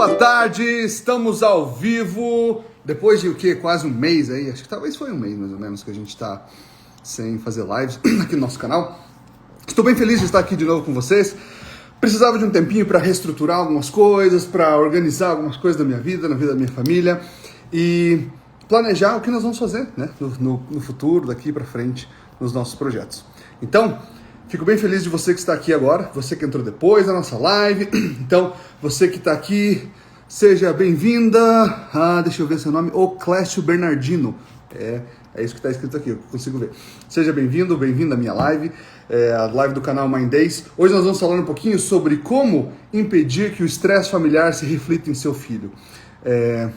Boa tarde, estamos ao vivo, depois de o quê? Quase um mês aí, acho que talvez foi um mês mais ou menos que a gente está sem fazer lives aqui no nosso canal. Estou bem feliz de estar aqui de novo com vocês. Precisava de um tempinho para reestruturar algumas coisas, para organizar algumas coisas da minha vida, na vida da minha família e planejar o que nós vamos fazer, né, no futuro, daqui para frente, nos nossos projetos. Então, fico bem feliz de você que está aqui agora, você que entrou depois da nossa live. Então, você que está aqui, seja bem-vinda. Deixa eu ver seu nome, Clécio Bernardino. É isso que está escrito aqui, eu consigo ver. Seja bem-vindo, bem-vinda à minha live, a live do canal Mind Days. Hoje nós vamos falar um pouquinho sobre como impedir que o estresse familiar se reflita em seu filho.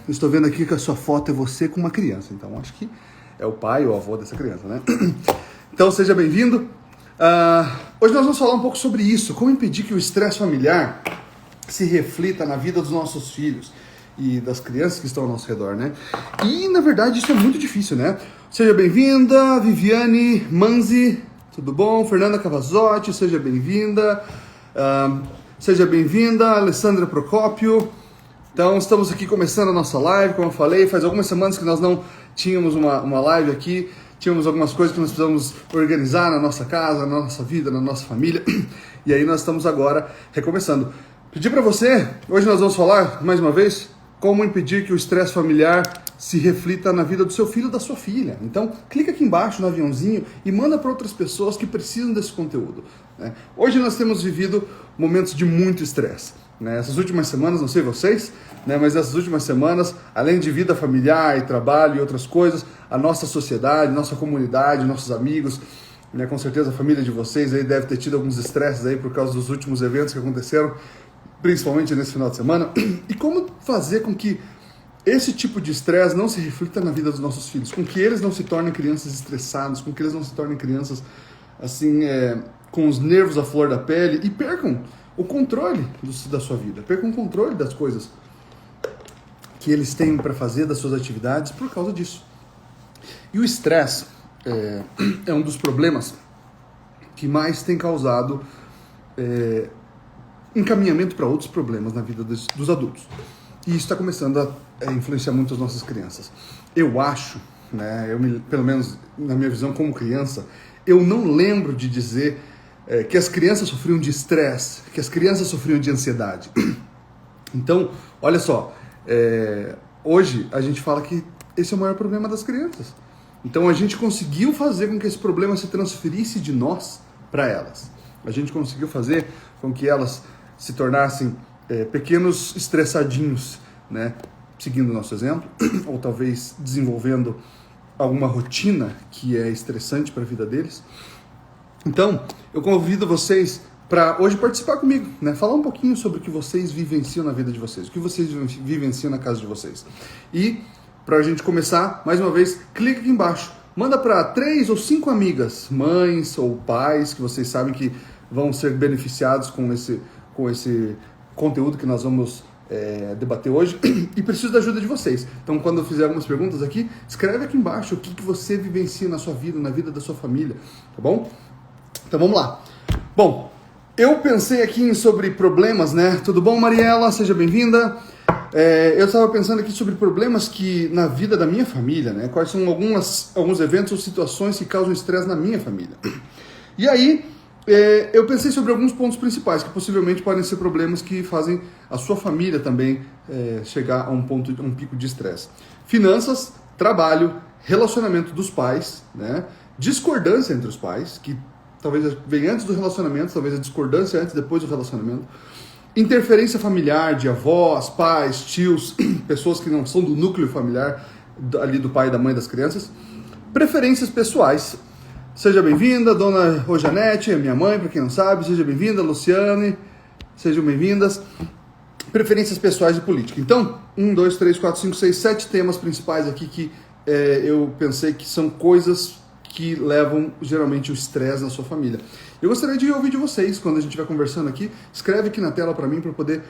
Estou vendo aqui que a sua foto é você com uma criança, então acho que é o pai ou o avô dessa criança, né? Então, seja bem-vindo. Hoje nós vamos falar um pouco sobre isso, como impedir que o estresse familiar se reflita na vida dos nossos filhos e das crianças que estão ao nosso redor, né? E, na verdade, isso é muito difícil, né? Seja bem-vinda, Viviane Manzi, tudo bom? Fernanda Cavazotti, seja bem-vinda. Seja bem-vinda, Alessandra Procópio. Então, estamos aqui começando a nossa live, como eu falei, faz algumas semanas que nós não tínhamos uma live aqui. Tínhamos algumas coisas que nós precisamos organizar na nossa casa, na nossa vida, na nossa família. E aí nós estamos agora recomeçando. Pedir para você, hoje nós vamos falar, mais uma vez, como impedir que o estresse familiar se reflita na vida do seu filho ou da sua filha. Então, clica aqui embaixo no aviãozinho e manda para outras pessoas que precisam desse conteúdo, né? Hoje nós temos vivido momentos de muito estresse, né? Essas últimas semanas, não sei vocês, né, mas essas últimas semanas, além de vida familiar e trabalho e outras coisas, a nossa sociedade, nossa comunidade, nossos amigos, né, com certeza a família de vocês aí deve ter tido alguns estresses aí por causa dos últimos eventos que aconteceram, principalmente nesse final de semana. E como fazer com que esse tipo de estresse não se reflita na vida dos nossos filhos, com que eles não se tornem crianças estressadas, com que eles não se tornem crianças assim, com os nervos à flor da pele e percam o controle da sua vida, percam o controle das coisas que eles têm para fazer, das suas atividades, por causa disso. E o estresse é um dos problemas que mais tem causado encaminhamento para outros problemas na vida dos adultos. E isso está começando a influenciar muito as nossas crianças. Eu acho, né, pelo menos na minha visão como criança, eu não lembro de dizer que as crianças sofriam de estresse, que as crianças sofriam de ansiedade. Então, olha só, hoje a gente fala que esse é o maior problema das crianças. Então a gente conseguiu fazer com que esse problema se transferisse de nós para elas. A gente conseguiu fazer com que elas se tornassem pequenos estressadinhos, né? Seguindo o nosso exemplo, ou talvez desenvolvendo alguma rotina que é estressante para a vida deles. Então, eu convido vocês para hoje participar comigo, né? Falar um pouquinho sobre o que vocês vivenciam na vida de vocês, o que vocês vivenciam na casa de vocês. E para a gente começar, mais uma vez, clica aqui embaixo. Manda para 3 ou 5 amigas, mães ou pais, que vocês sabem que vão ser beneficiados com esse conteúdo que nós vamos debater hoje. E preciso da ajuda de vocês. Então, quando eu fizer algumas perguntas aqui, escreve aqui embaixo o que você vivencia na sua vida, na vida da sua família, tá bom? Então, vamos lá. Bom, eu pensei aqui sobre problemas, né? Tudo bom, Mariela? Seja bem-vinda. Eu estava pensando aqui sobre problemas que na vida da minha família, né? Quais são alguns eventos ou situações que causam estresse na minha família. E aí, eu pensei sobre alguns pontos principais que possivelmente podem ser problemas que fazem a sua família também chegar a um pico de estresse. Finanças, trabalho, relacionamento dos pais, né? Discordância entre os pais, que talvez venha antes do relacionamento, talvez a discordância antes, depois do relacionamento. Interferência familiar de avós, pais, tios, pessoas que não são do núcleo familiar, ali do pai e da mãe das crianças. Preferências pessoais. Seja bem-vinda, dona Rojanete, minha mãe, para quem não sabe. Seja bem-vinda, Luciane. Sejam bem-vindas. Preferências pessoais e política. Então, 1, 2, 3, 4, 5, 6, 7 temas principais aqui que eu pensei que são coisas que levam geralmente o estresse na sua família. Eu gostaria de ouvir de vocês, quando a gente estiver conversando aqui, escreve aqui na tela para mim, para eu poder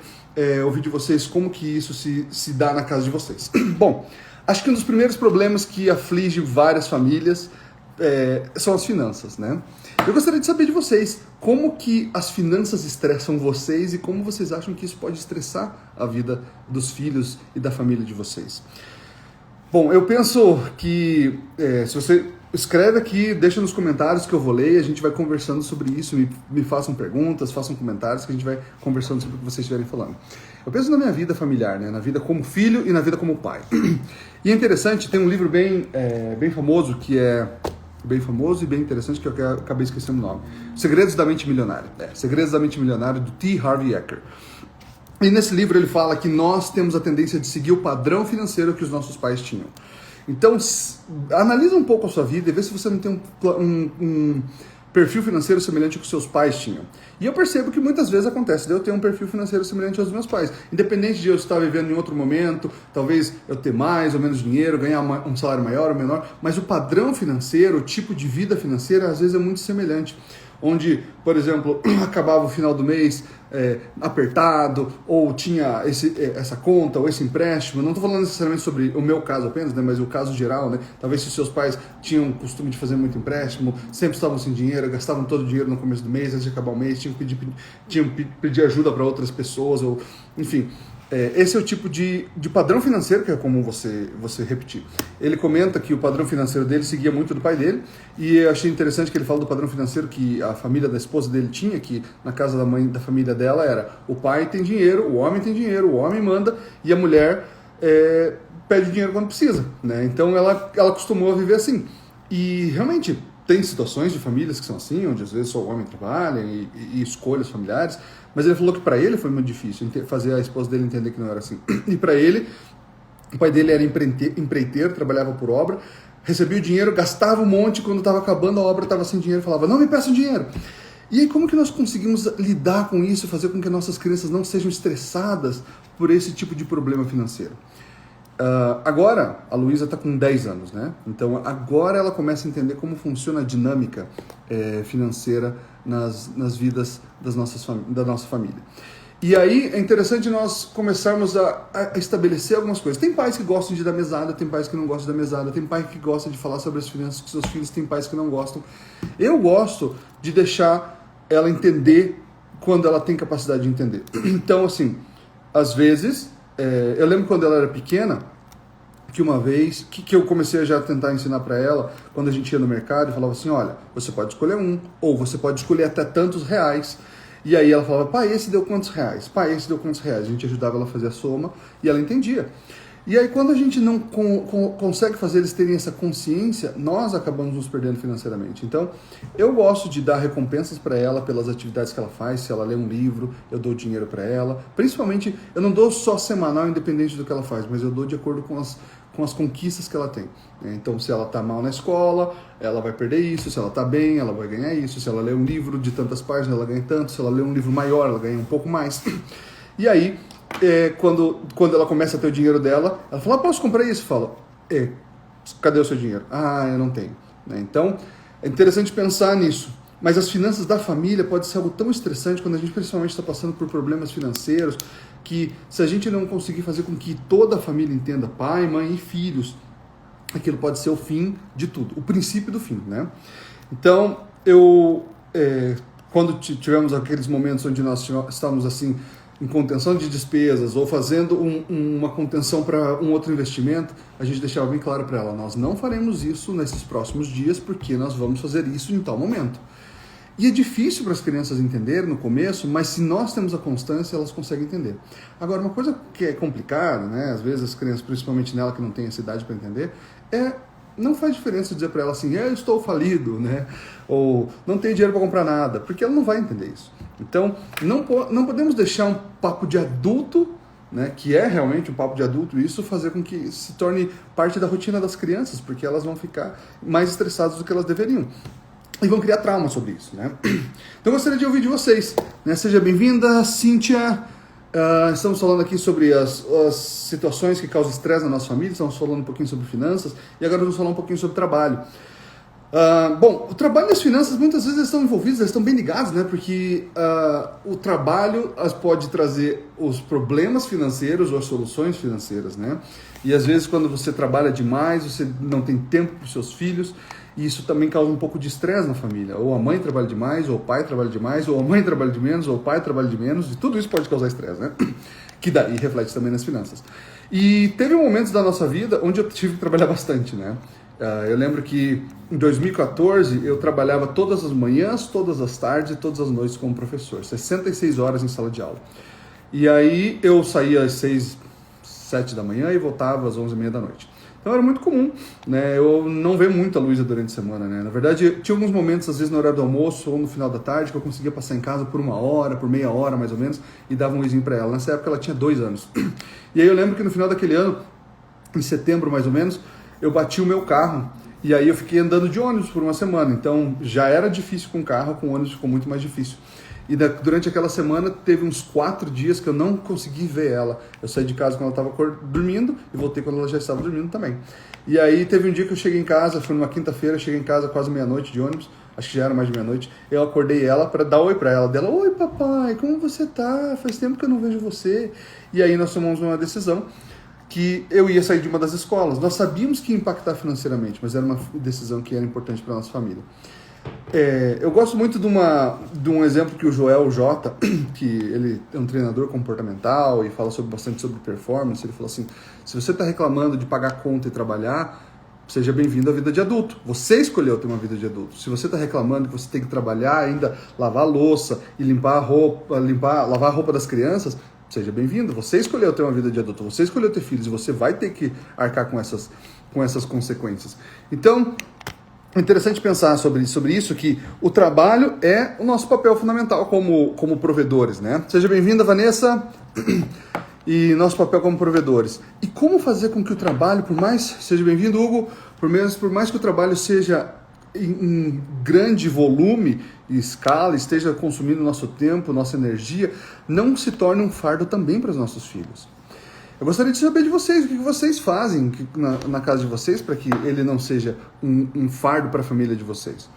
ouvir de vocês como que isso se dá na casa de vocês. Bom, acho que um dos primeiros problemas que aflige várias famílias são as finanças, né? Eu gostaria de saber de vocês, como que as finanças estressam vocês e como vocês acham que isso pode estressar a vida dos filhos e da família de vocês. Bom, eu penso que se você escreve aqui, deixa nos comentários que eu vou ler, a gente vai conversando sobre isso, me façam perguntas, façam comentários que a gente vai conversando sobre o que vocês estiverem falando. Eu penso na minha vida familiar, né? Na vida como filho e na vida como pai. E é interessante, tem um livro bem famoso, que é bem famoso e bem interessante, que eu acabei esquecendo o nome. Segredos da Mente Milionária. Segredos da Mente Milionária, do T. Harv Eker. E nesse livro ele fala que nós temos a tendência de seguir o padrão financeiro que os nossos pais tinham. Então, analisa um pouco a sua vida e vê se você não tem um perfil financeiro semelhante ao que seus pais tinham. E eu percebo que muitas vezes acontece de eu ter um perfil financeiro semelhante aos meus pais. Independente de eu estar vivendo em outro momento, talvez eu ter mais ou menos dinheiro, ganhar um salário maior ou menor, mas o padrão financeiro, o tipo de vida financeira, às vezes é muito semelhante. Onde, por exemplo, acabava o final do mês apertado, ou tinha essa conta, ou esse empréstimo. Não estou falando necessariamente sobre o meu caso apenas, né, mas o caso geral, né? Talvez se os seus pais tinham o costume de fazer muito empréstimo, sempre estavam sem dinheiro, gastavam todo o dinheiro no começo do mês, antes de acabar o mês, tinham que pedir ajuda para outras pessoas, ou enfim. Esse é o tipo de padrão financeiro que é comum você repetir. Ele comenta que o padrão financeiro dele seguia muito do pai dele, e eu achei interessante que ele fala do padrão financeiro que a família da esposa dele tinha, que na casa da família dela era: o pai tem dinheiro, o homem manda, e a mulher pede dinheiro quando precisa, né? Então ela acostumou a viver assim. E realmente tem situações de famílias que são assim, onde às vezes só o homem trabalha e escolhas familiares, mas ele falou que para ele foi muito difícil fazer a esposa dele entender que não era assim. E para ele, o pai dele era empreiteiro, trabalhava por obra, recebia o dinheiro, gastava um monte, quando estava acabando a obra, estava sem dinheiro, falava: não me peçam dinheiro. E aí como que nós conseguimos lidar com isso e fazer com que nossas crianças não sejam estressadas por esse tipo de problema financeiro? Agora, a Luísa está com 10 anos, né? Então, agora ela começa a entender como funciona a dinâmica financeira nas vidas da nossa família. E aí, é interessante nós começarmos a estabelecer algumas coisas. Tem pais que gostam de dar mesada, tem pais que não gostam da mesada, tem pai que gosta de falar sobre as finanças com seus filhos, tem pais que não gostam. Eu gosto de deixar ela entender quando ela tem capacidade de entender. Então, assim, às vezes... eu lembro quando ela era pequena, que uma vez, que eu comecei a já tentar ensinar para ela, quando a gente ia no mercado, e falava assim: olha, você pode escolher ou você pode escolher até tantos reais. E aí ela falava: pai, esse deu quantos reais? Pai, esse deu quantos reais? A gente ajudava ela a fazer a soma e ela entendia. E aí quando a gente não consegue fazer eles terem essa consciência, nós acabamos nos perdendo financeiramente. Então, eu gosto de dar recompensas para ela pelas atividades que ela faz. Se ela lê um livro, eu dou dinheiro para ela. Principalmente, eu não dou só semanal, independente do que ela faz, mas eu dou de acordo com as conquistas que ela tem. Então, se ela está mal na escola, ela vai perder isso. Se ela está bem, ela vai ganhar isso. Se ela lê um livro de tantas páginas, ela ganha tanto. Se ela lê um livro maior, ela ganha um pouco mais. E aí... quando ela começa a ter o dinheiro dela, ela fala: posso comprar isso? Fala: cadê o seu dinheiro? Eu não tenho. Então, é interessante pensar nisso. Mas as finanças da família pode ser algo tão estressante quando a gente principalmente está passando por problemas financeiros, que se a gente não conseguir fazer com que toda a família entenda, pai, mãe e filhos, aquilo pode ser o fim de tudo, o princípio do fim, né? Então, quando tivemos aqueles momentos onde nós estávamos assim, em contenção de despesas ou fazendo uma contenção para um outro investimento, a gente deixava bem claro para ela: nós não faremos isso nesses próximos dias porque nós vamos fazer isso em tal momento. E é difícil para as crianças entenderem no começo, mas se nós temos a constância, elas conseguem entender. Agora, uma coisa que é complicada, né? Às vezes as crianças, principalmente nela que não tem essa idade para entender, não faz diferença dizer para ela assim: eu estou falido, né? Ou não tenho dinheiro para comprar nada, porque ela não vai entender isso. Então, não podemos deixar um papo de adulto, né, que é realmente um papo de adulto, isso fazer com que se torne parte da rotina das crianças, porque elas vão ficar mais estressadas do que elas deveriam. E vão criar trauma sobre isso, né? Então, eu gostaria de ouvir de vocês, né? Seja bem-vinda, Cíntia. Estamos falando aqui sobre as situações que causam estresse na nossa família, estamos falando um pouquinho sobre finanças, e agora vamos falar um pouquinho sobre trabalho. Bom, o trabalho e as finanças muitas vezes estão envolvidos, eles estão bem ligados, né? Porque o trabalho pode trazer os problemas financeiros ou as soluções financeiras, né? E às vezes quando você trabalha demais, você não tem tempo para os seus filhos. e isso também causa um pouco de estresse na família. Ou a mãe trabalha demais, ou o pai trabalha demais, ou a mãe trabalha de menos, ou o pai trabalha de menos, e tudo isso pode causar estresse, né? Que daí reflete também nas finanças. E teve momentos da nossa vida onde eu tive que trabalhar bastante, né? Eu lembro que em 2014 eu trabalhava todas as manhãs, todas as tardes e todas as noites como professor, 66 horas em sala de aula. E aí eu saía às 6, 7 da manhã e voltava às 11h30 da noite. Então era muito comum, né? Eu não ver muito a Luísa durante a semana, né? Na verdade, tinha alguns momentos, às vezes no horário do almoço ou no final da tarde, que eu conseguia passar em casa por 1 hora, por meia hora mais ou menos, e dava um oizinho para ela. Nessa época ela tinha 2 anos. E aí eu lembro que no final daquele ano, em setembro mais ou menos, eu bati o meu carro e aí eu fiquei andando de ônibus por 1 semana. Então já era difícil com carro, com ônibus ficou muito mais difícil. E durante aquela semana teve uns 4 dias que eu não consegui ver ela. Eu saí de casa quando ela estava dormindo e voltei quando ela já estava dormindo também. E aí teve um dia que eu cheguei em casa, foi numa quinta-feira, cheguei em casa quase meia-noite de ônibus, acho que já era mais de meia-noite. Eu acordei ela para dar oi para ela. Dela, oi papai, como você tá? Faz tempo que eu não vejo você. E aí nós tomamos uma decisão que eu ia sair de uma das escolas. Nós sabíamos que ia impactar financeiramente, mas era uma decisão que era importante para a nossa família. Eu gosto muito de um exemplo que o Joel J, que ele é um treinador comportamental e fala bastante sobre performance, ele falou assim, se você está reclamando de pagar conta e trabalhar, seja bem-vindo à vida de adulto. Você escolheu ter uma vida de adulto. Se você está reclamando que você tem que trabalhar ainda, lavar a louça e lavar a roupa das crianças, seja bem-vindo. Você escolheu ter uma vida de adulto, você escolheu ter filhos e você vai ter que arcar com essas consequências. Então, é interessante pensar sobre isso, que o trabalho é o nosso papel fundamental como provedores, né? Seja bem-vinda, Vanessa, e nosso papel como provedores. E como fazer com que o trabalho, seja bem-vindo, Hugo, por mais que o trabalho seja em grande volume e escala, esteja consumindo nosso tempo, nossa energia, não se torne um fardo também para os nossos filhos. Eu gostaria de saber de vocês, o que vocês fazem na casa de vocês para que ele não seja um fardo para a família de vocês.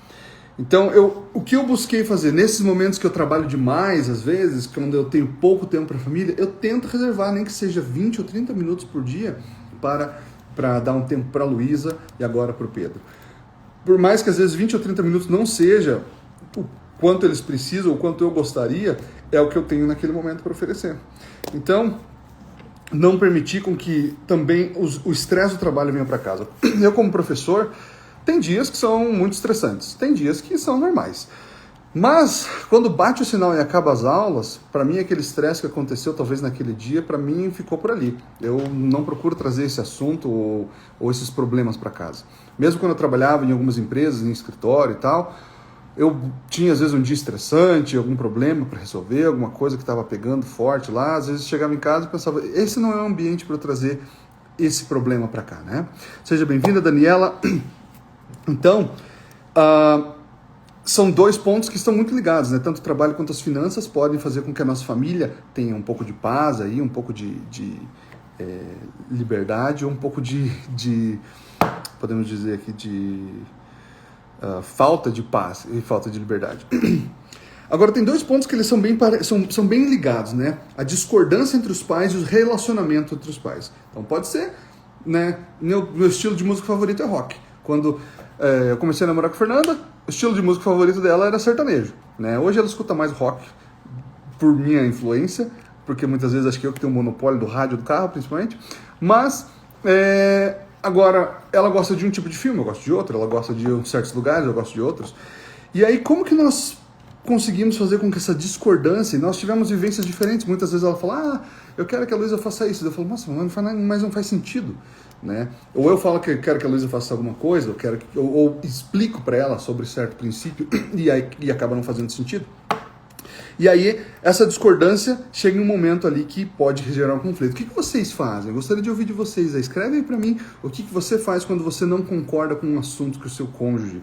Então, o que eu busquei fazer nesses momentos que eu trabalho demais, às vezes, quando eu tenho pouco tempo para a família, eu tento reservar, nem que seja 20 ou 30 minutos por dia para dar um tempo para a Luísa e agora para o Pedro. Por mais que às vezes 20 ou 30 minutos não seja o quanto eles precisam, o quanto eu gostaria, é o que eu tenho naquele momento para oferecer. Então, não permitir com que também o estresse do trabalho venha para casa. Eu, como professor, tem dias que são muito estressantes, tem dias que são normais. Mas, quando bate o sinal e acaba as aulas, para mim aquele estresse que aconteceu talvez naquele dia, para mim ficou por ali. Eu não procuro trazer esse assunto ou esses problemas para casa. Mesmo quando eu trabalhava em algumas empresas, em escritório e tal, eu tinha às vezes um dia estressante, algum problema para resolver, alguma coisa que estava pegando forte lá, às vezes chegava em casa e pensava, esse não é o ambiente para eu trazer esse problema para cá, né? Seja bem-vinda, Daniela. Então, são 2 pontos que estão muito ligados, né? Tanto o trabalho quanto as finanças podem fazer com que a nossa família tenha um pouco de paz aí, um pouco de liberdade, ou um pouco de podemos dizer aqui, de falta de paz e falta de liberdade. Agora, tem 2 pontos que eles são bem ligados, né? A discordância entre os pais e o relacionamento entre os pais. Então, pode ser, né? Meu estilo de música favorito é rock. Quando eu comecei a namorar com a Fernanda, o estilo de música favorito dela era sertanejo, né? Hoje ela escuta mais rock por minha influência, porque muitas vezes acho que eu que tenho o monopólio do rádio do carro, principalmente. Mas, agora, ela gosta de um tipo de filme, eu gosto de outro, ela gosta de certos lugares, eu gosto de outros. E aí, como que nós conseguimos fazer com que essa discordância, nós tivemos vivências diferentes, muitas vezes ela fala, eu quero que a Luísa faça isso, eu falo, nossa, mas não faz sentido, né? Ou eu falo que eu quero que a Luísa faça alguma coisa, ou explico para ela sobre certo princípio, e acaba não fazendo sentido. E aí, essa discordância chega em um momento ali que pode gerar um conflito. O que vocês fazem? Eu gostaria de ouvir de vocês. Escreve aí pra mim o que você faz quando você não concorda com um assunto que o seu cônjuge,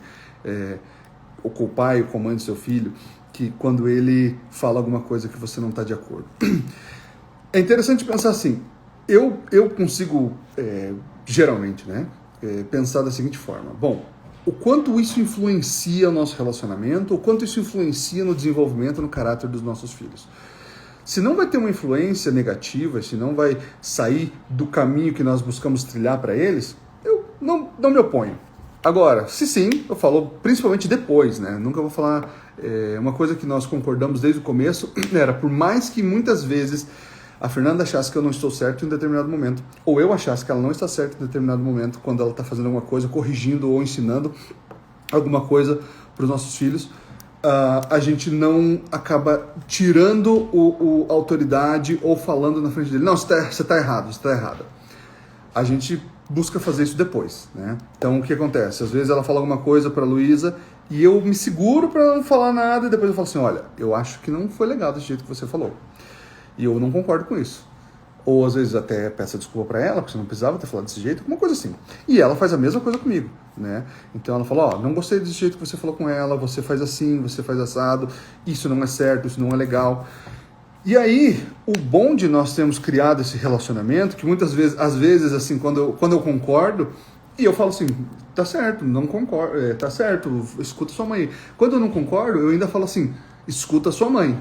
ou com o pai, ou com a mãe do seu filho, que quando ele fala alguma coisa que você não está de acordo. É interessante pensar assim, eu consigo, geralmente, né, pensar da seguinte forma. Bom, o quanto isso influencia o nosso relacionamento, o quanto isso influencia no desenvolvimento, no caráter dos nossos filhos. Se não vai ter uma influência negativa, se não vai sair do caminho que nós buscamos trilhar para eles, eu não me oponho. Agora, se sim, eu falo principalmente depois, né? Nunca vou falar. Uma coisa que nós concordamos desde o começo era, por mais que muitas vezes a Fernanda achasse que eu não estou certo em um determinado momento, ou eu achasse que ela não está certa em um determinado momento, quando ela está fazendo alguma coisa, corrigindo ou ensinando alguma coisa para os nossos filhos, a gente não acaba tirando a autoridade ou falando na frente dele. Não, você está errado, você está errada. A gente busca fazer isso depois, né? Então, o que acontece? Às vezes ela fala alguma coisa para a Luísa e eu me seguro para não falar nada e depois eu falo assim, olha, eu acho que não foi legal desse jeito que você falou. E eu não concordo com isso. Ou às vezes até peço desculpa para ela, porque você não precisava ter falado desse jeito, alguma coisa assim. E ela faz a mesma coisa comigo, né? Então ela fala, ó, não gostei desse jeito que você falou com ela, você faz assim, você faz assado, isso não é certo, isso não é legal. E aí, o bom de nós termos criado esse relacionamento, que muitas vezes, às vezes, assim, quando eu concordo, e eu falo assim, tá certo, não concordo, tá certo, escuta sua mãe. Quando eu não concordo, eu ainda falo assim, escuta sua mãe.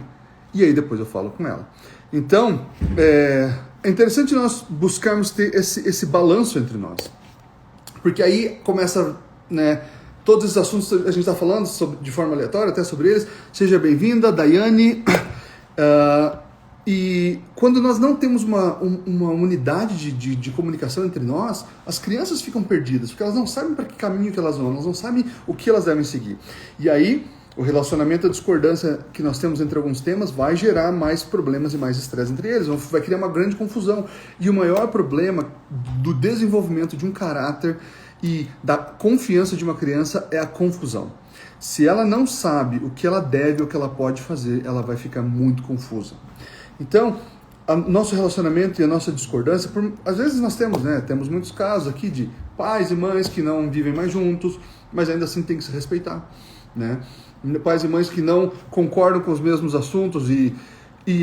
E aí depois eu falo com ela. Então, é interessante nós buscarmos ter esse balanço entre nós. Porque aí começa, né, todos esses assuntos que a gente está falando de forma aleatória, até sobre eles. Seja bem-vinda, Daiane. E quando nós não temos uma unidade de comunicação entre nós, as crianças ficam perdidas, porque elas não sabem para que caminho que elas vão, elas não sabem o que elas devem seguir. E aí, o relacionamento, a discordância que nós temos entre alguns temas vai gerar mais problemas e mais estresse entre eles, vai criar uma grande confusão. E o maior problema do desenvolvimento de um caráter e da confiança de uma criança é a confusão. Se ela não sabe o que ela deve ou o que ela pode fazer, ela vai ficar muito confusa. Então, nosso relacionamento e a nossa discordância, às vezes nós temos muitos casos aqui de pais e mães que não vivem mais juntos, mas ainda assim tem que se respeitar, né? Pais e mães que não concordam com os mesmos assuntos e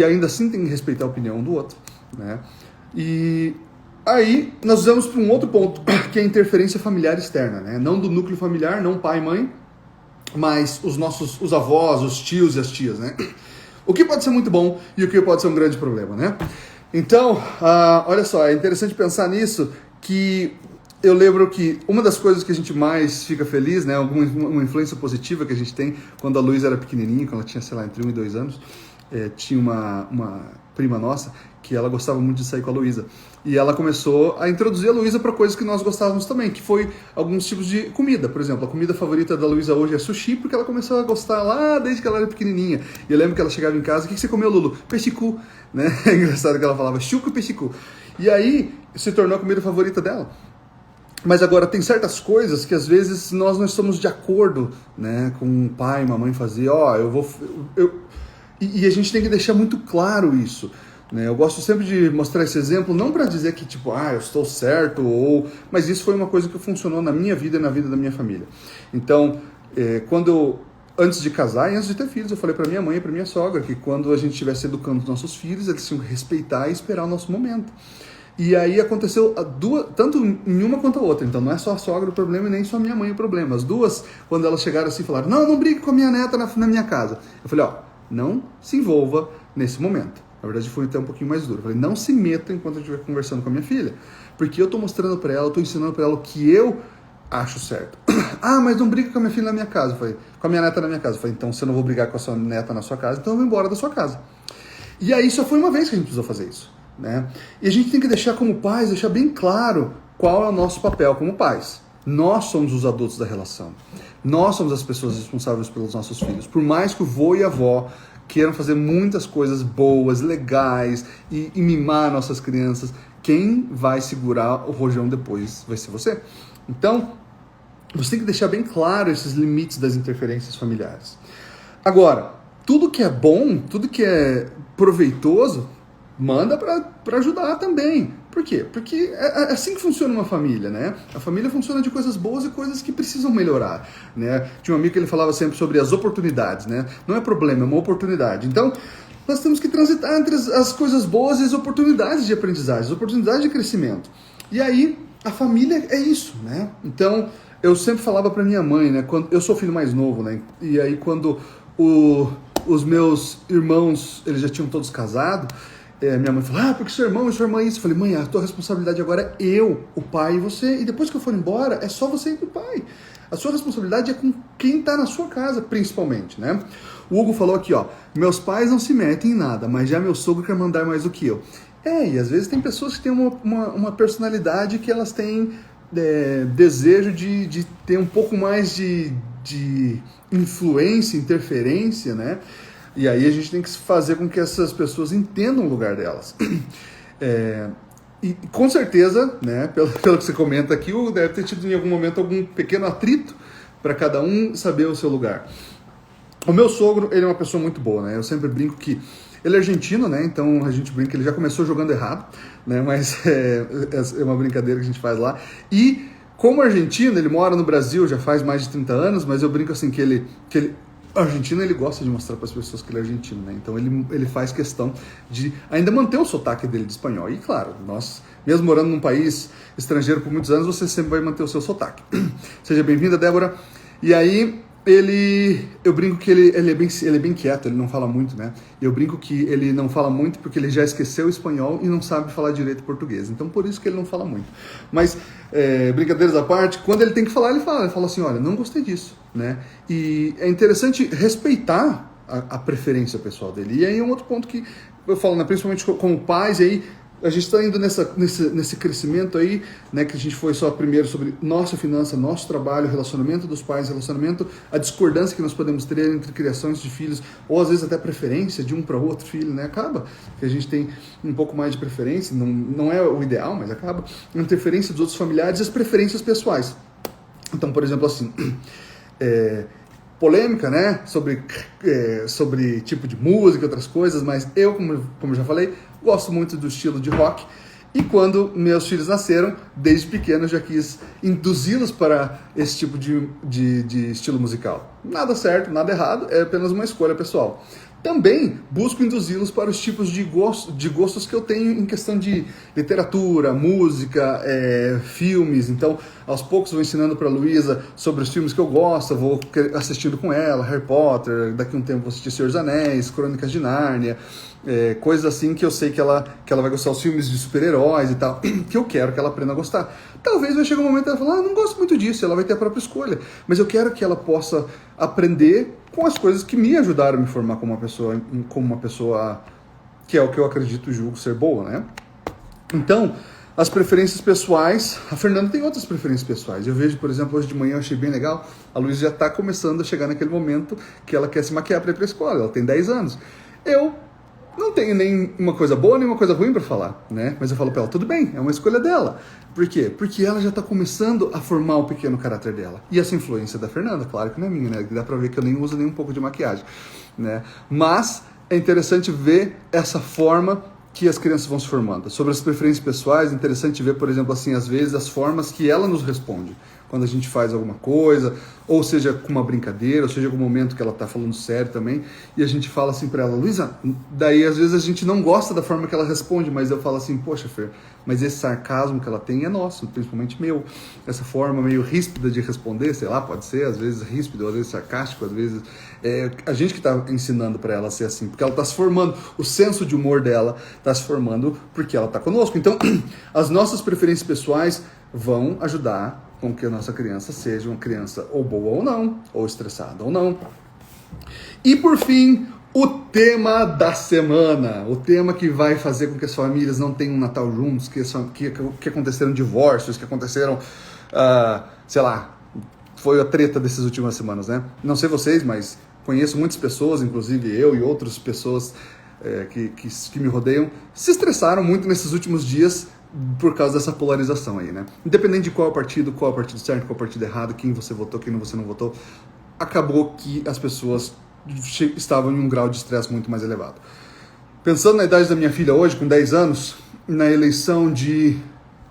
ainda assim tem que respeitar a opinião do outro, né? E aí nós vamos para um outro ponto, que é a interferência familiar externa, né? Não do núcleo familiar, não pai e mãe, mas os avós, os tios e as tias, né? O que pode ser muito bom e o que pode ser um grande problema, né? Então, olha só, é interessante pensar nisso, que eu lembro que uma das coisas que a gente mais fica feliz, né, uma influência positiva que a gente tem, quando a Luísa era pequenininha, quando ela tinha, sei lá, entre 1 e 2 anos, tinha uma prima nossa que ela gostava muito de sair com a Luísa. E ela começou a introduzir a Luísa para coisas que nós gostávamos também, que foi alguns tipos de comida. Por exemplo, a comida favorita da Luísa hoje é sushi, porque ela começou a gostar lá desde que ela era pequenininha. E eu lembro que ela chegava em casa, o que você comeu, Lulu? Peixe-cu, né? É engraçado que ela falava, chuco e peixe-cu. E aí se tornou a comida favorita dela. Mas agora, tem certas coisas que às vezes nós não estamos de acordo, né, com o pai e mamãe fazer, e a gente tem que deixar muito claro isso, né? Eu gosto sempre de mostrar esse exemplo, não para dizer que tipo, eu estou certo, mas isso foi uma coisa que funcionou na minha vida e na vida da minha família. Então, antes de casar e antes de ter filhos, eu falei para minha mãe e para minha sogra que quando a gente estivesse educando os nossos filhos, eles tinham que respeitar e esperar o nosso momento. E aí aconteceu tanto em uma quanto a outra. Então não é só a sogra o problema e nem só a minha mãe o problema. As duas, quando elas chegaram assim, falaram, não brigue com a minha neta na minha casa. Eu falei, não se envolva nesse momento. Na verdade foi até um pouquinho mais duro. Eu falei, não se meta enquanto eu estiver conversando com a minha filha. Porque eu estou mostrando para ela, estou ensinando para ela o que eu acho certo. Mas não brigue com a minha filha na minha casa. Eu falei, com a minha neta na minha casa. Eu falei, então se eu não vou brigar com a sua neta na sua casa, então eu vou embora da sua casa. E aí só foi uma vez que a gente precisou fazer isso, né? E a gente tem que deixar como pais, deixar bem claro qual é o nosso papel como pais. Nós somos os adultos da relação. Nós somos as pessoas responsáveis pelos nossos filhos. Por mais que o vô e a avó queiram fazer muitas coisas boas, legais e mimar nossas crianças, quem vai segurar o rojão depois vai ser você. Então, você tem que deixar bem claro esses limites das interferências familiares. Agora, tudo que é bom, tudo que é proveitoso, manda para ajudar também. Por quê? Porque é assim que funciona uma família, né? A família funciona de coisas boas e coisas que precisam melhorar, né? Tinha um amigo que ele falava sempre sobre as oportunidades, né? Não é problema, é uma oportunidade. Então, nós temos que transitar entre as coisas boas e as oportunidades de aprendizagem, as oportunidades de crescimento. E aí, a família é isso, né? Então, eu sempre falava para minha mãe, né? Eu sou o filho mais novo, né? E aí, quando os meus irmãos, eles já tinham todos casado, minha mãe falou, porque seu irmão e sua irmã é isso. Eu falei, mãe, a tua responsabilidade agora é eu, o pai e você. E depois que eu for embora, é só você e o pai. A sua responsabilidade é com quem está na sua casa, principalmente, né? O Hugo falou aqui, ó, meus pais não se metem em nada, mas já meu sogro quer mandar mais do que eu. E às vezes tem pessoas que têm uma personalidade que elas têm desejo de ter um pouco mais de influência, interferência, né? E aí a gente tem que fazer com que essas pessoas entendam o lugar delas. E com certeza, né, pelo que você comenta aqui, deve ter tido em algum momento algum pequeno atrito para cada um saber o seu lugar. O meu sogro, ele é uma pessoa muito boa, né? Eu sempre brinco que ele é argentino, né? Então a gente brinca que ele já começou jogando errado, né? Mas é uma brincadeira que a gente faz lá. E como argentino, ele mora no Brasil já faz mais de 30 anos, mas eu brinco assim que ele argentino, ele gosta de mostrar para as pessoas que ele é argentino, né? Então ele faz questão de ainda manter o sotaque dele de espanhol. E claro, nós, mesmo morando num país estrangeiro por muitos anos, você sempre vai manter o seu sotaque. Seja bem-vinda, Débora. E aí, eu brinco que ele é bem quieto, ele não fala muito, né? Eu brinco que ele não fala muito porque ele já esqueceu o espanhol e não sabe falar direito português. Então, por isso que ele não fala muito. Mas, brincadeiras à parte, quando ele tem que falar, ele fala assim, olha, não gostei disso, né? E é interessante respeitar a preferência pessoal dele. E aí é um outro ponto que eu falo, né, principalmente como pais, e aí a gente está indo nesse crescimento aí, né, que a gente foi só primeiro sobre nossa finança, nosso trabalho, relacionamento dos pais, a discordância que nós podemos ter entre criações de filhos, ou às vezes até preferência de um para outro filho, né, acaba que a gente tem um pouco mais de preferência, não é o ideal, mas acaba, interferência dos outros familiares e as preferências pessoais. Então, por exemplo, assim, polêmica, né, sobre tipo de música e outras coisas, mas eu, como eu já falei, gosto muito do estilo de rock, e quando meus filhos nasceram, desde pequeno eu já quis induzi-los para esse tipo de estilo musical. Nada certo, nada errado, é apenas uma escolha pessoal. Também busco induzi-los para os tipos de gostos que eu tenho em questão de literatura, música, filmes. Então, aos poucos vou ensinando para a Luísa sobre os filmes que eu gosto, vou assistindo com ela, Harry Potter, daqui a um tempo vou assistir Senhor dos Anéis, Crônicas de Nárnia, coisas assim que eu sei que ela vai gostar, os filmes de super-heróis e tal, que eu quero que ela aprenda a gostar. Talvez vai chegar um momento que ela fala, não gosto muito disso, ela vai ter a própria escolha, mas eu quero que ela possa aprender com as coisas que me ajudaram a me formar como uma pessoa que é o que eu acredito e julgo ser boa, né? Então, as preferências pessoais, a Fernanda tem outras preferências pessoais. Eu vejo, por exemplo, hoje de manhã eu achei bem legal, a Luísa já está começando a chegar naquele momento que ela quer se maquiar para ir para a escola, ela tem 10 anos. Eu não tenho nem uma coisa boa nem uma coisa ruim para falar, né? Mas eu falo para ela, tudo bem, é uma escolha dela. Por quê? Porque ela já está começando a formar o pequeno caráter dela. E essa influência da Fernanda, claro que não é minha, né? Dá para ver que eu nem uso nem um pouco de maquiagem, né? Mas é interessante ver essa forma que as crianças vão se formando. Sobre as preferências pessoais, é interessante ver, por exemplo, assim, às vezes as formas que ela nos responde quando a gente faz alguma coisa, ou seja, com uma brincadeira, ou seja, algum momento que ela está falando sério também, e a gente fala assim para ela, Luísa, daí às vezes a gente não gosta da forma que ela responde, mas eu falo assim, poxa, Fer, mas esse sarcasmo que ela tem é nosso, principalmente meu. Essa forma meio ríspida de responder, sei lá, pode ser, às vezes ríspido, às vezes sarcástico, às vezes a gente que está ensinando para ela a ser assim, porque ela está se formando, o senso de humor dela está se formando porque ela está conosco. Então, as nossas preferências pessoais vão ajudar com que a nossa criança seja uma criança ou boa ou não, ou estressada ou não. E por fim, o tema da semana, o tema que vai fazer com que as famílias não tenham um Natal juntos, que aconteceram divórcios, que aconteceram, sei lá, foi a treta dessas últimas semanas, né? Não sei vocês, mas conheço muitas pessoas, inclusive eu e outras pessoas que me rodeiam, se estressaram muito nesses últimos dias por causa dessa polarização aí, né? Independente de qual partido certo, qual partido errado, quem você votou, quem você não votou, acabou que as pessoas estavam em um grau de estresse muito mais elevado. Pensando na idade da minha filha hoje, com 10 anos, na eleição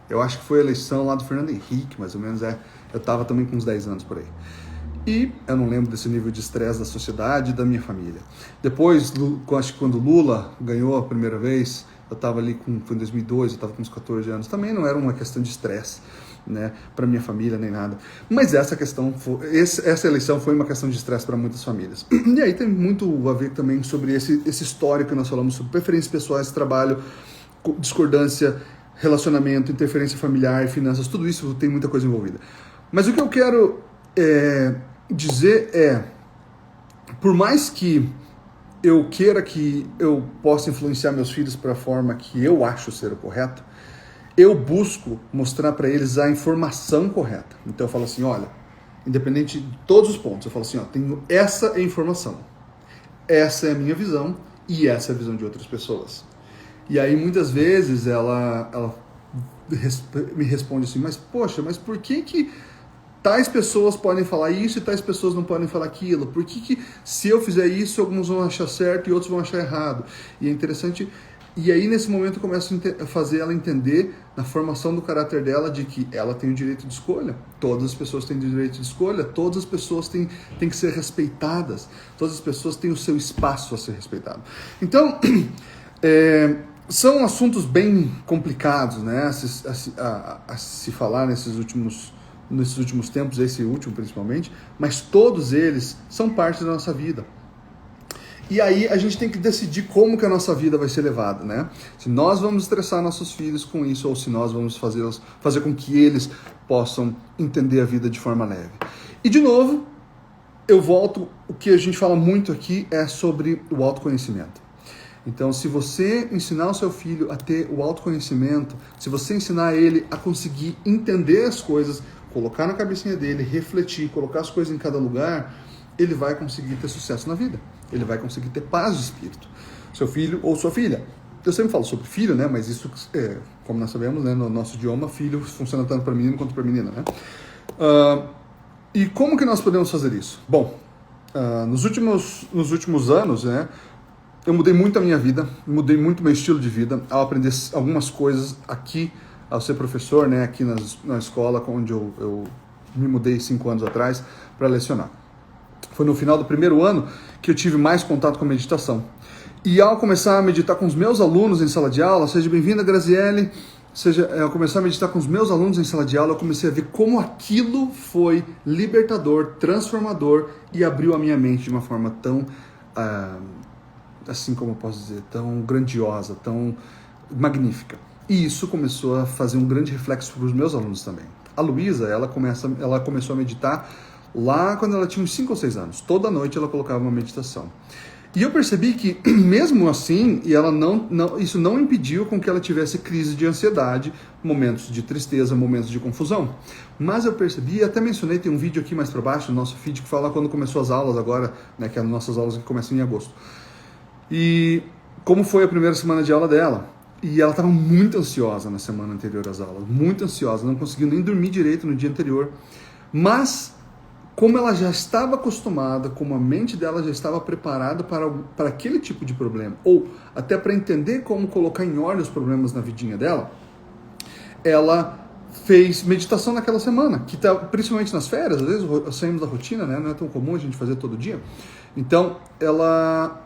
eu acho que foi a eleição lá do Fernando Henrique, mais ou menos, eu estava também com uns 10 anos por aí. E eu não lembro desse nível de estresse da sociedade e da minha família. Depois, acho que quando Lula ganhou a primeira vez, eu estava ali foi em 2002, eu estava com uns 14 anos, também não era uma questão de estresse, né, para minha família nem nada. Mas essa eleição foi uma questão de estresse para muitas famílias. E aí tem muito a ver também sobre esse histórico que nós falamos sobre preferências pessoais, trabalho, discordância, relacionamento, interferência familiar, finanças, tudo isso tem muita coisa envolvida. Mas o que eu quero por mais que eu queira que eu possa influenciar meus filhos para a forma que eu acho ser o correto, eu busco mostrar para eles a informação correta. Então eu falo assim, olha, independente de todos os pontos, eu falo assim, ó, tenho essa informação, essa é a minha visão e essa é a visão de outras pessoas. E aí muitas vezes ela me responde assim, mas poxa, mas por que tais pessoas podem falar isso e tais pessoas não podem falar aquilo? Por que se eu fizer isso, alguns vão achar certo e outros vão achar errado? E é interessante, e aí nesse momento eu começo a fazer ela entender, na formação do caráter dela, de que ela tem o direito de escolha. Todas as pessoas têm o direito de escolha, todas as pessoas têm que ser respeitadas, todas as pessoas têm o seu espaço a ser respeitado. Então, são assuntos bem complicados, né, a se falar nesses últimos tempos, esse último principalmente, mas todos eles são parte da nossa vida. E aí a gente tem que decidir como que a nossa vida vai ser levada, né? Se nós vamos estressar nossos filhos com isso ou se nós vamos fazer com que eles possam entender a vida de forma leve. E de novo, eu volto, o que a gente fala muito aqui é sobre o autoconhecimento. Então, se você ensinar o seu filho a ter o autoconhecimento, se você ensinar ele a conseguir entender as coisas, colocar na cabecinha dele, refletir, colocar as coisas em cada lugar, ele vai conseguir ter sucesso na vida. Ele vai conseguir ter paz de espírito. Seu filho ou sua filha. Eu sempre falo sobre filho, né? Mas isso, como nós sabemos, né? No nosso idioma, filho funciona tanto para menino quanto para menina, né? E como que nós podemos fazer isso? Bom, nos últimos anos, né? Eu mudei muito a minha vida, mudei muito o meu estilo de vida ao aprender algumas coisas aqui, ao ser professor, né? Aqui na escola, onde eu me mudei 5 anos atrás para lecionar. Foi no final do primeiro ano que eu tive mais contato com a meditação. E ao começar a meditar com os meus alunos em sala de aula, seja bem-vinda, Graziele, ao começar a meditar com os meus alunos em sala de aula, eu comecei a ver como aquilo foi libertador, transformador e abriu a minha mente de uma forma tão, assim como eu posso dizer, tão grandiosa, tão magnífica. E isso começou a fazer um grande reflexo para os meus alunos também. A Luísa, ela começou a meditar lá quando ela tinha uns 5 ou 6 anos. Toda noite ela colocava uma meditação. E eu percebi que, mesmo assim, isso não impediu com que ela tivesse crise de ansiedade, momentos de tristeza, momentos de confusão. Mas eu percebi, e até mencionei, tem um vídeo aqui mais para baixo no nosso feed que fala quando começou as aulas agora, né, que é as nossas aulas que começam em agosto. E como foi a primeira semana de aula dela. E ela estava muito ansiosa na semana anterior às aulas, muito ansiosa, não conseguiu nem dormir direito no dia anterior. Mas, como ela já estava acostumada, como a mente dela já estava preparada para aquele tipo de problema, ou até para entender como colocar em ordem os problemas na vidinha dela, ela fez meditação naquela semana, que tá, principalmente nas férias, às vezes saímos da rotina, né? Não é tão comum a gente fazer todo dia. Então, ela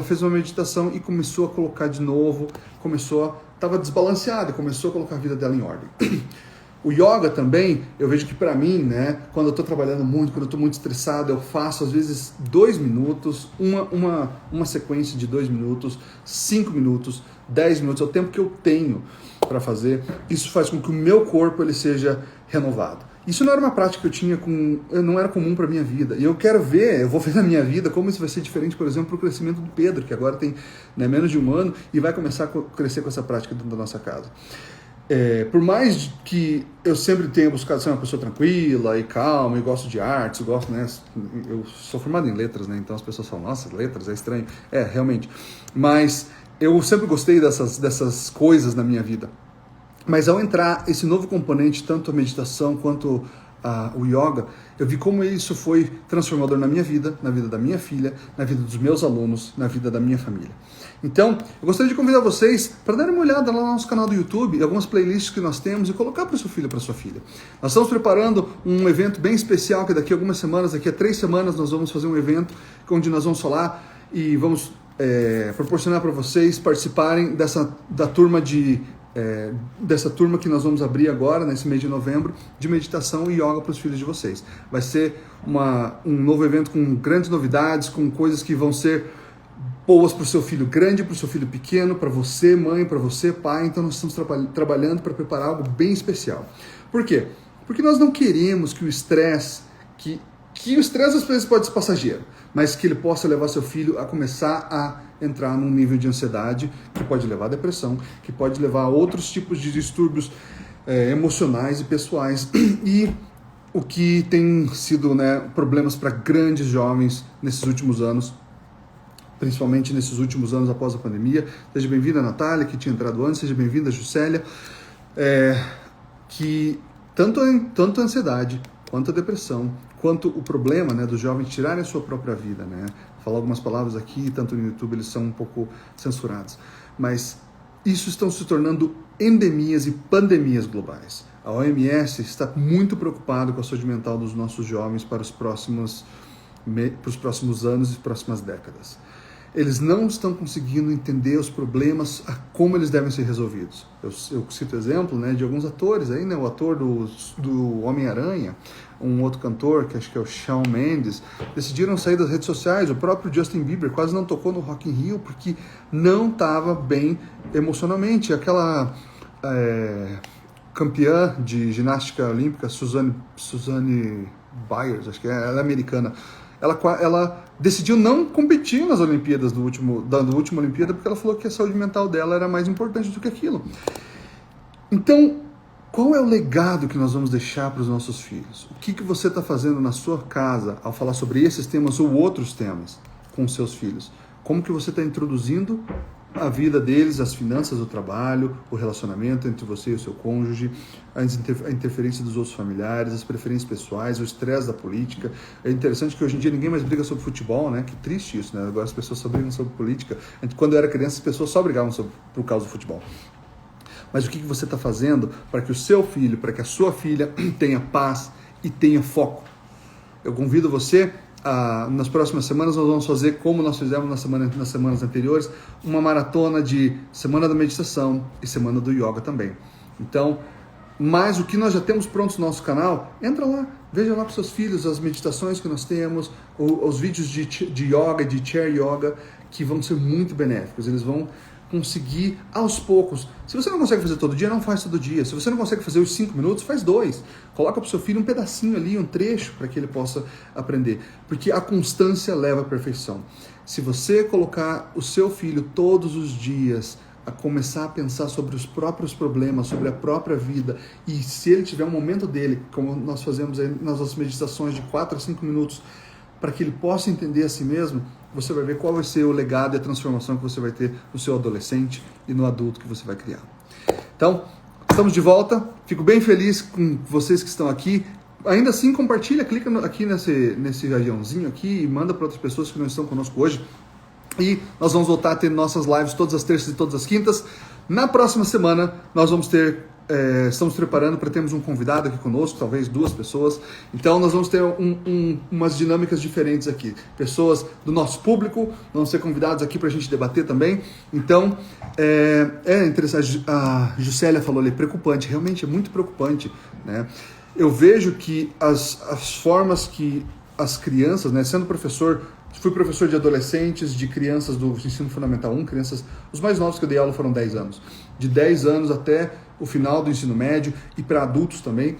fez uma meditação e começou a colocar de novo, estava desbalanceada, começou a colocar a vida dela em ordem. O yoga também, eu vejo que para mim, né, quando eu estou trabalhando muito, quando eu estou muito estressado, eu faço às vezes 2 minutos, uma sequência de 2 minutos, 5 minutos, 10 minutos, é o tempo que eu tenho para fazer. Isso faz com que o meu corpo ele seja renovado. Isso não era uma prática que eu tinha, não era comum para minha vida. E eu vou ver na minha vida como isso vai ser diferente, por exemplo, para o crescimento do Pedro, que agora tem, né, menos de 1 ano e vai começar a crescer com essa prática dentro da nossa casa. Por mais que eu sempre tenha buscado ser uma pessoa tranquila e calma, e gosto de artes, né, eu sou formado em letras, né, então as pessoas falam, nossa, letras é estranho. Realmente. Mas eu sempre gostei dessas coisas na minha vida. Mas ao entrar esse novo componente, tanto a meditação quanto o yoga, eu vi como isso foi transformador na minha vida, na vida da minha filha, na vida dos meus alunos, na vida da minha família. Então, eu gostaria de convidar vocês para darem uma olhada lá no nosso canal do YouTube, algumas playlists que nós temos e colocar para o seu filho, para sua filha. Nós estamos preparando um evento bem especial, que daqui a algumas semanas, daqui a 3 semanas, nós vamos fazer um evento onde nós vamos falar e vamos proporcionar para vocês participarem dessa turma que nós vamos abrir agora, nesse mês de novembro, de meditação e yoga para os filhos de vocês. Vai ser um novo evento com grandes novidades, com coisas que vão ser boas para o seu filho grande, para o seu filho pequeno, para você mãe, para você pai. Então nós estamos trabalhando para preparar algo bem especial. Por quê? Porque nós não queremos que o estresse que o estresse às vezes pode ser passageiro, mas que ele possa levar seu filho a começar a entrar num nível de ansiedade que pode levar a depressão, que pode levar a outros tipos de distúrbios emocionais e pessoais, e o que tem sido, né, problemas para grandes jovens nesses últimos anos, principalmente nesses últimos anos após a pandemia. Seja bem-vinda, Natália, que tinha entrado antes, seja bem-vinda, Juscelia, que tanto a ansiedade, quanto a depressão, quanto o problema, né, dos jovens tirarem a sua própria vida, né? Falar algumas palavras aqui, tanto no YouTube, eles são um pouco censurados, mas isso estão se tornando endemias e pandemias globais. A OMS está muito preocupada com a saúde mental dos nossos jovens para os próximos anos e próximas décadas. Eles não estão conseguindo entender os problemas, como eles devem ser resolvidos. Eu cito exemplo, né, de alguns atores aí, né, o ator do Homem-Aranha, um outro cantor, que acho que é o Shawn Mendes, decidiram sair das redes sociais. O próprio Justin Bieber quase não tocou no Rock in Rio porque não estava bem emocionalmente. Aquela campeã de ginástica olímpica, Suzanne Biles, acho que ela é americana, ela decidiu não competir nas Olimpíadas da última Olimpíada porque ela falou que a saúde mental dela era mais importante do que aquilo. Então, qual é o legado que nós vamos deixar para os nossos filhos? O que você está fazendo na sua casa ao falar sobre esses temas ou outros temas com os seus filhos? Como que você está introduzindo a vida deles, as finanças, o trabalho, o relacionamento entre você e o seu cônjuge, a interferência dos outros familiares, as preferências pessoais, o estresse da política. É interessante que hoje em dia ninguém mais briga sobre futebol, né? Que triste isso, né? Agora as pessoas só brigam sobre política. Quando eu era criança, as pessoas só brigavam por causa do futebol. Mas o que você está fazendo para que o seu filho, para que a sua filha tenha paz e tenha foco? Eu convido você, nas próximas semanas nós vamos fazer, como nós fizemos nas semanas anteriores, uma maratona de Semana da Meditação e Semana do Yoga também. Então, mas o que nós já temos pronto no nosso canal, entra lá, veja lá para os seus filhos as meditações que nós temos, os vídeos de yoga, de chair yoga, que vão ser muito benéficos. Eles vão conseguir aos poucos. Se você não consegue fazer todo dia, não faz todo dia. Se você não consegue fazer os 5 minutos, faz 2. Coloca para o seu filho um pedacinho ali, um trecho, para que ele possa aprender. Porque a constância leva à perfeição. Se você colocar o seu filho todos os dias a começar a pensar sobre os próprios problemas, sobre a própria vida, e se ele tiver um momento dele, como nós fazemos aí nas nossas meditações de 4 a 5 minutos, para que ele possa entender a si mesmo, você vai ver qual vai ser o legado e a transformação que você vai ter no seu adolescente e no adulto que você vai criar. Então, estamos de volta. Fico bem feliz com vocês que estão aqui. Ainda assim, compartilha, clica aqui nesse aviãozinho aqui e manda para outras pessoas que não estão conosco hoje. E nós vamos voltar a ter nossas lives todas as terças e todas as quintas. Na próxima semana, nós vamos ter... estamos preparando para termos um convidado aqui conosco, talvez 2 pessoas. Então nós vamos ter umas dinâmicas diferentes aqui. Pessoas do nosso público vão ser convidados aqui para a gente debater também. Então é interessante. A Juscelia falou ali, preocupante, realmente é muito preocupante, né? Eu vejo que as formas que as crianças, né, sendo professor, fui professor de adolescentes, de crianças do ensino fundamental 1, crianças, os mais novos que eu dei aula foram 10 anos. De 10 anos até o final do ensino médio e para adultos também,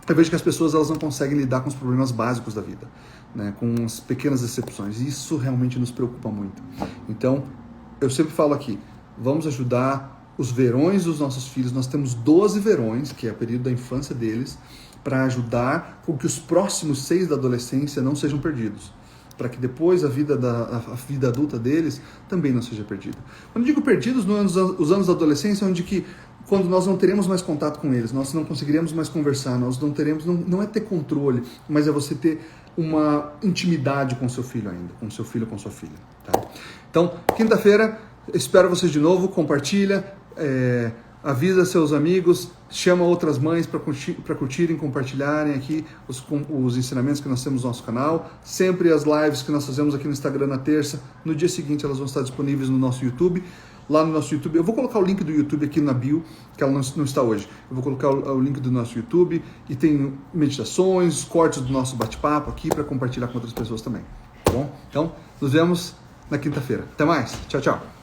eu vejo que as pessoas elas não conseguem lidar com os problemas básicos da vida, né, com as pequenas decepções. E isso realmente nos preocupa muito. Então, eu sempre falo aqui, vamos ajudar os verões dos nossos filhos. Nós temos 12 verões, que é o período da infância deles, para ajudar com que os próximos 6 da adolescência não sejam perdidos, para que depois a vida adulta deles também não seja perdida. Quando eu digo perdidos, os anos da adolescência, onde que quando nós não teremos mais contato com eles, nós não conseguiremos mais conversar, nós não teremos, não é ter controle, mas é você ter uma intimidade com seu filho ainda, com seu filho, com sua filha. Tá? Então, quinta-feira, espero vocês de novo, compartilha, avisa seus amigos, chama outras mães para curtirem, compartilharem aqui os ensinamentos que nós temos no nosso canal. Sempre as lives que nós fazemos aqui no Instagram na terça, no dia seguinte elas vão estar disponíveis no nosso YouTube. Lá no nosso YouTube, eu vou colocar o link do YouTube aqui na bio, que ela não está hoje. Eu vou colocar o link do nosso YouTube e tem meditações, cortes do nosso bate-papo aqui para compartilhar com outras pessoas também. Tá bom? Então, nos vemos na quinta-feira. Até mais. Tchau, tchau.